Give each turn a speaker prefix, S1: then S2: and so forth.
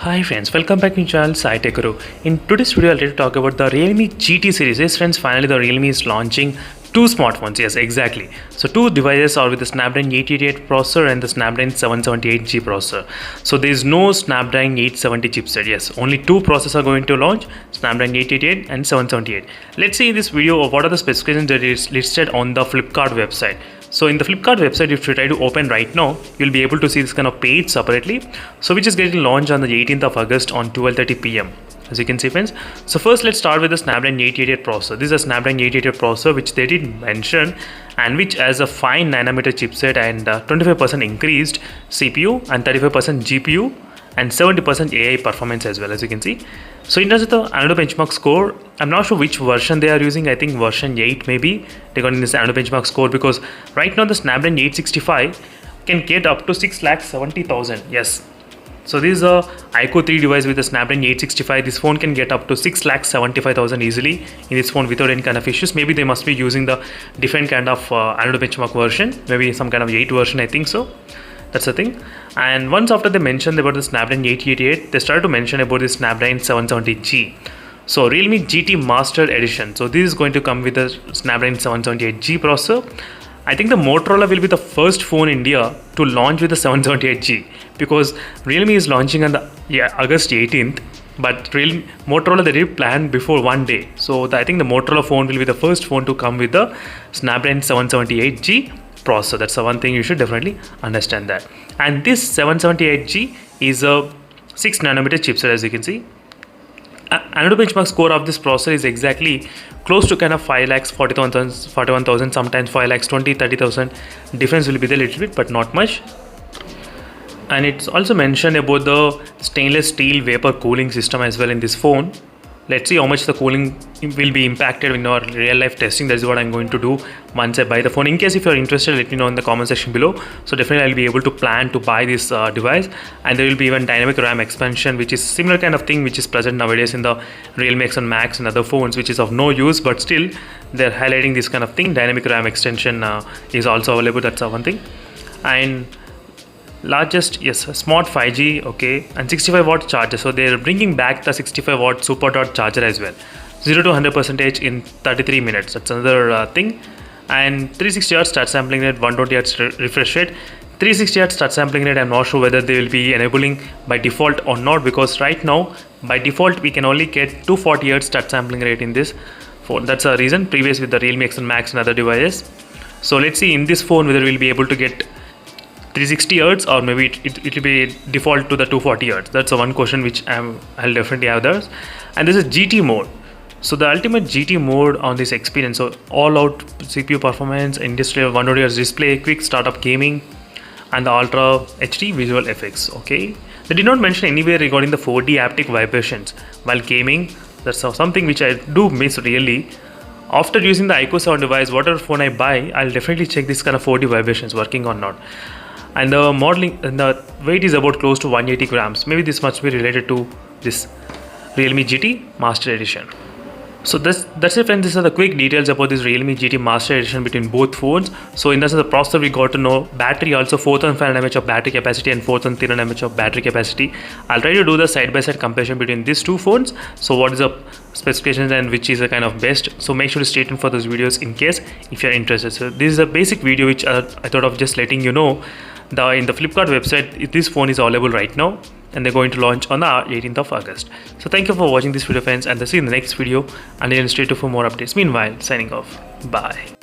S1: Hi friends, welcome back to my channel Sai Tech Guru. In today's video, I'll talk about the Realme GT series. Yes friends, finally the Realme is launching two smartphones. Yes, exactly. So two devices are with the Snapdragon 888 processor and the Snapdragon 778G processor. So there is no Snapdragon 870 chipset. Yes, only two processors are going to launch, Snapdragon 888 and 778. Let's see in this video what are the specifications that is listed on the Flipkart website. So in the Flipkart website, if you try to open right now, you'll be able to see this kind of page separately. So which is getting launched on the 18th of August on 12:30 p.m. As you can see friends. So first let's start with the Snapdragon 888 processor. This is a Snapdragon 888 processor which they did mention and which has a 5nm chipset and 25% increased CPU and 35% GPU and 70% AI performance as well, as you can see. So in terms of the Antutu benchmark score, I'm not sure which version they are using. I think version 8 maybe regarding this Antutu benchmark score, because right now the Snapdragon 865 can get up to 6,70,000. Yes. So this is a iQOO 3 device with the Snapdragon 865. This phone can get up to 6,75,000 easily in this phone without any kind of issues. Maybe they must be using the different kind of Antutu benchmark version, maybe some kind of 8 version, I think so. That's the thing. And once after they mentioned about the Snapdragon 888, they started to mention about the Snapdragon 770G. So Realme GT Master Edition. So this is going to come with the Snapdragon 778G processor. I think the Motorola will be the first phone in India to launch with the 778G, because Realme is launching on the August 18th. But Motorola, they did plan before one day. So I think the Motorola phone will be the first phone to come with the Snapdragon 778G processor. That's the one thing you should definitely understand that. And this 778G is a 6nm chipset, as you can see. Another benchmark score of this processor is exactly close to kind of 5,41,000, sometimes 5,20,000, 30,000. Difference will be there a little bit, but not much. And it's also mentioned about the stainless steel vapor cooling system as well in this phone. Let's see how much the cooling will be impacted in our real life testing. That is what I'm going to do once I buy the phone. In case if you're interested, let me know in the comment section below. So definitely I'll be able to plan to buy this device, and there will be even dynamic RAM expansion, which is similar kind of thing which is present nowadays in the Realme X1 Max and other phones, which is of no use, but still they're highlighting this kind of thing. Dynamic RAM extension is also available. That's one thing. And largest, yes, smart 5G, okay, and 65-watt charger. So they're bringing back the 65-watt super dot charger as well. 0 to 100% in 33 minutes. That's another thing. And 360 Hz touch sampling rate, 120 Hz refresh rate. 360 Hz touch sampling rate, I'm not sure whether they will be enabling by default or not, because right now by default we can only get 240 Hz touch sampling rate in this phone. That's a reason previous with the Realme X1 Max and other devices. So let's see in this phone whether we'll be able to get 360 Hz or maybe it will be default to the 240 Hz. That's the one question which I'll definitely have those. And this is GT mode. So the ultimate GT mode on this experience. So all out CPU performance, industrial 120 Hz display, quick startup gaming, and the ultra HD visual effects. Okay. They did not mention anywhere regarding the 4D haptic vibrations while gaming. That's something which I do miss really. After using the iQOO 7 device, whatever phone I buy, I'll definitely check this kind of 4D vibrations working or not. And the modeling and the weight is about close to 180 grams. Maybe this must be related to this Realme GT Master Edition. So that's it friends. These are the quick details about this Realme GT Master Edition between both phones. So in terms of the processor, we got to know battery also 4,500 mAh of battery capacity and 4,300 mAh of battery capacity. I'll try to do the side-by-side comparison between these two phones. So what is the specifications and which is the kind of best. So make sure to stay tuned for those videos in case if you're interested. So this is a basic video which I thought of just letting you know. In the Flipkart website, this phone is available right now, and they're going to launch on the 18th of August. So thank you for watching this video friends, and I'll see you in the next video, and then stay tuned for more updates. Meanwhile, signing off. Bye.